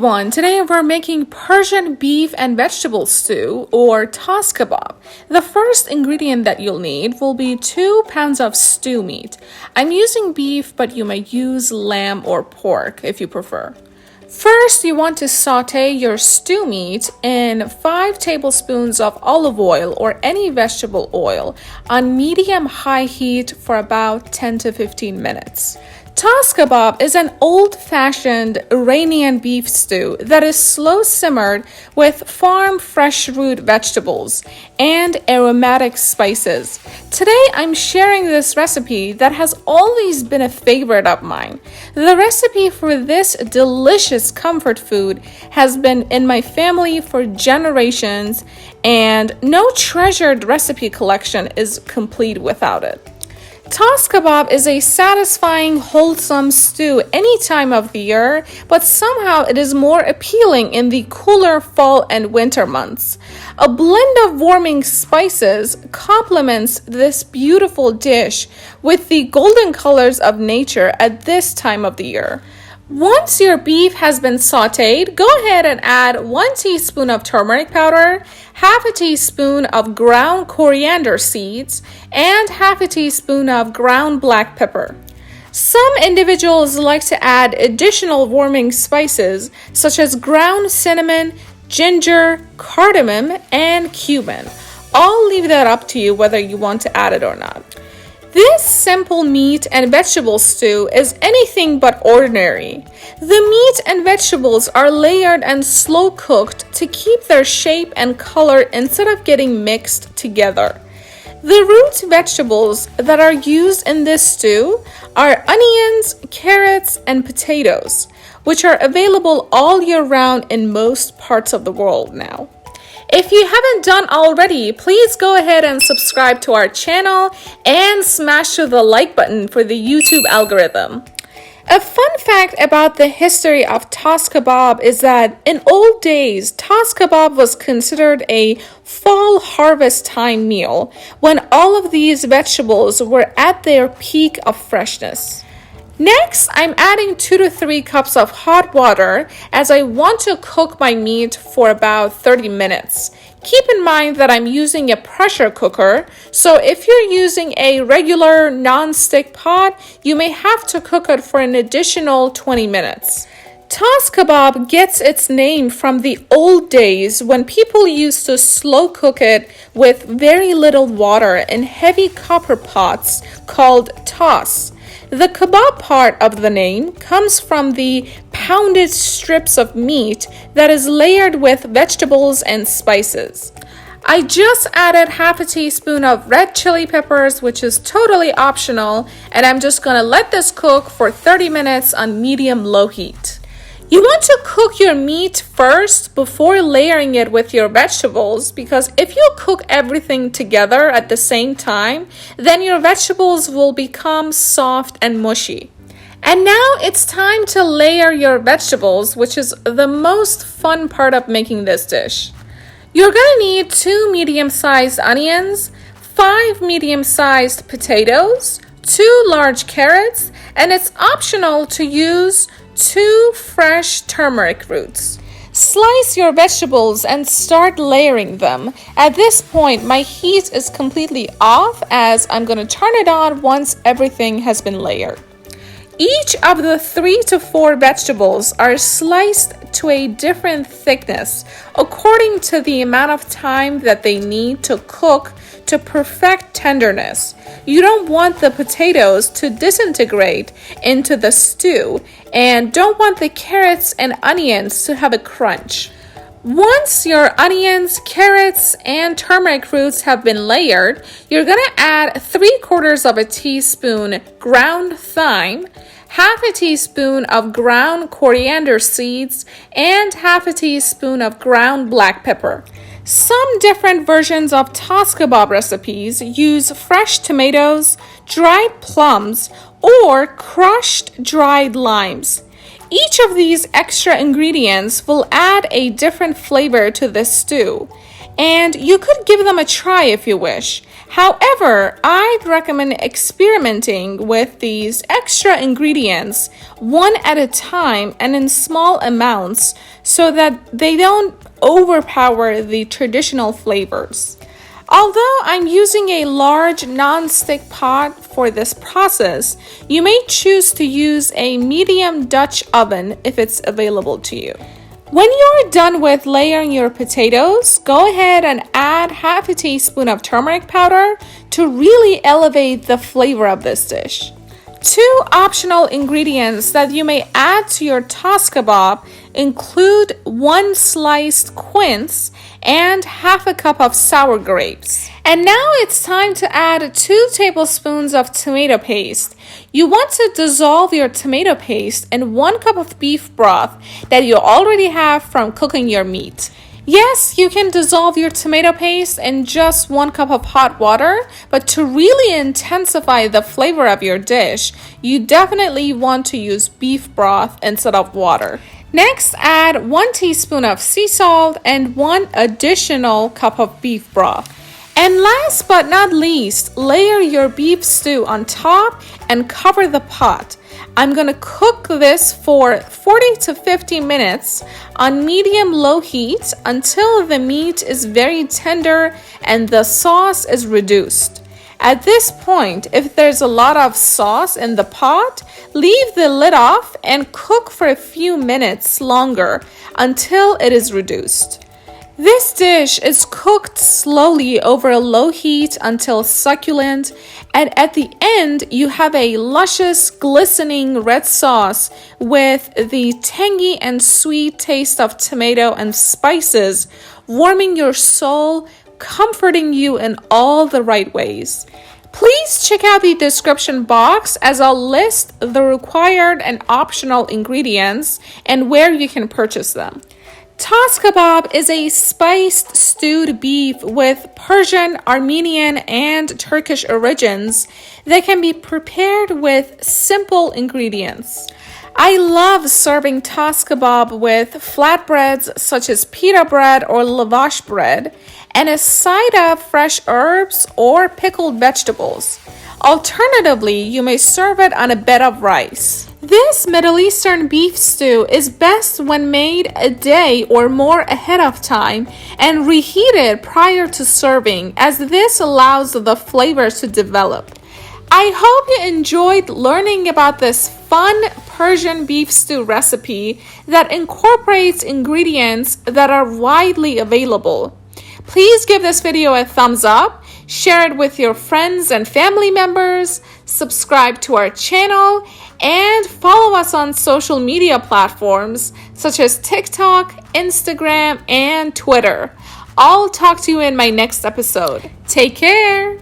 everyone, today we're making Persian beef and vegetable stew or taskebab. The first ingredient that you'll need will be 2 pounds of stew meat. I'm using beef, but you may use lamb or pork if you prefer. First, you want to saute your stew meat in 5 tablespoons of olive oil or any vegetable oil on medium-high heat for about 10 to 15 minutes. Taskabab is an old-fashioned Iranian beef stew that is slow-simmered with farm fresh root vegetables and aromatic spices. Today, I'm sharing this recipe that has always been a favorite of mine. The recipe for this delicious comfort food has been in my family for generations, and no treasured recipe collection is complete without it. Taskebab is a satisfying, wholesome stew any time of the year, but somehow it is more appealing in the cooler fall and winter months. A blend of warming spices complements this beautiful dish with the golden colors of nature at this time of the year. Once your beef has been sauteed, go ahead and add 1 teaspoon of turmeric powder, half a teaspoon of ground coriander seeds, and half a teaspoon of ground black pepper. Some individuals like to add additional warming spices such as ground cinnamon, ginger, cardamom, and cumin. I'll leave that up to you whether you want to add it or not. This simple meat and vegetable stew is anything but ordinary. The meat and vegetables are layered and slow cooked to keep their shape and color instead of getting mixed together. The root vegetables that are used in this stew are onions, carrots, and potatoes, which are available all year round in most parts of the world now. If you haven't done already, please go ahead and subscribe to our channel and smash the like button for the YouTube algorithm. A fun fact about the history of taskebab is that in old days, taskebab was considered a fall harvest time meal when all of these vegetables were at their peak of freshness. Next, I'm adding 2 to 3 cups of hot water as I want to cook my meat for about 30 minutes. Keep in mind that I'm using a pressure cooker, so if you're using a regular non-stick pot, you may have to cook it for an additional 20 minutes. Taskebab gets its name from the old days when people used to slow cook it with very little water in heavy copper pots called tas. The kebab part of the name comes from the pounded strips of meat that is layered with vegetables and spices. I just added half a teaspoon of red chili peppers, which is totally optional, and I'm just gonna let this cook for 30 minutes on medium-low heat. You want to cook your meat first before layering it with your vegetables, because if you cook everything together at the same time, then your vegetables will become soft and mushy. And now it's time to layer your vegetables, which is the most fun part of making this dish. You're gonna need 2 medium-sized onions, 5 medium-sized potatoes, 2 large carrots, and it's optional to use 2 fresh turmeric roots. Slice your vegetables and start layering them. At this point, my heat is completely off as I'm going to turn it on once everything has been layered. Each of the 3 to 4 vegetables are sliced to a different thickness according to the amount of time that they need to cook to perfect tenderness. You don't want the potatoes to disintegrate into the stew and don't want the carrots and onions to have a crunch. Once your onions, carrots, and turmeric roots have been layered, you're going to add 3/4 of a teaspoon ground thyme, half a teaspoon of ground coriander seeds, and half a teaspoon of ground black pepper. Some different versions of taskebab recipes use fresh tomatoes, dried plums, or crushed dried limes. Each of these extra ingredients will add a different flavor to this stew, and you could give them a try if you wish. However, I'd recommend experimenting with these extra ingredients one at a time and in small amounts so that they don't overpower the traditional flavors. Although I'm using a large non-stick pot for this process, you may choose to use a medium Dutch oven if it's available to you. When you're done with layering your potatoes, go ahead and add half a teaspoon of turmeric powder to really elevate the flavor of this dish. 2 optional ingredients that you may add to your taskabab include 1 sliced quince and half a cup of sour grapes. And now it's time to add 2 tablespoons of tomato paste. You want to dissolve your tomato paste in 1 cup of beef broth that you already have from cooking your meat. Yes, you can dissolve your tomato paste in just 1 cup of hot water, but to really intensify the flavor of your dish, you definitely want to use beef broth instead of water. Next, add 1 teaspoon of sea salt and 1 additional cup of beef broth. And last but not least, layer your beef stew on top and cover the pot. I'm going to cook this for 40 to 50 minutes on medium-low heat until the meat is very tender and the sauce is reduced. At this point, if there's a lot of sauce in the pot, leave the lid off and cook for a few minutes longer until it is reduced. This dish is cooked slowly over a low heat until succulent, and at the end you have a luscious, glistening red sauce with the tangy and sweet taste of tomato and spices, warming your soul, comforting you in all the right ways. Please check out the description box as I'll list the required and optional ingredients and where you can purchase them. Taskebab is a spiced stewed beef with Persian, Armenian, and Turkish origins that can be prepared with simple ingredients. I love serving taskebab with flatbreads such as pita bread or lavash bread and a side of fresh herbs or pickled vegetables. Alternatively, you may serve it on a bed of rice. This Middle Eastern beef stew is best when made a day or more ahead of time and reheated prior to serving, as this allows the flavors to develop. I hope you enjoyed learning about this fun Persian beef stew recipe that incorporates ingredients that are widely available. Please give this video a thumbs up, share it with your friends and family members, subscribe to our channel, and follow us on social media platforms such as TikTok, Instagram, and Twitter. I'll talk to you in my next episode. Take care!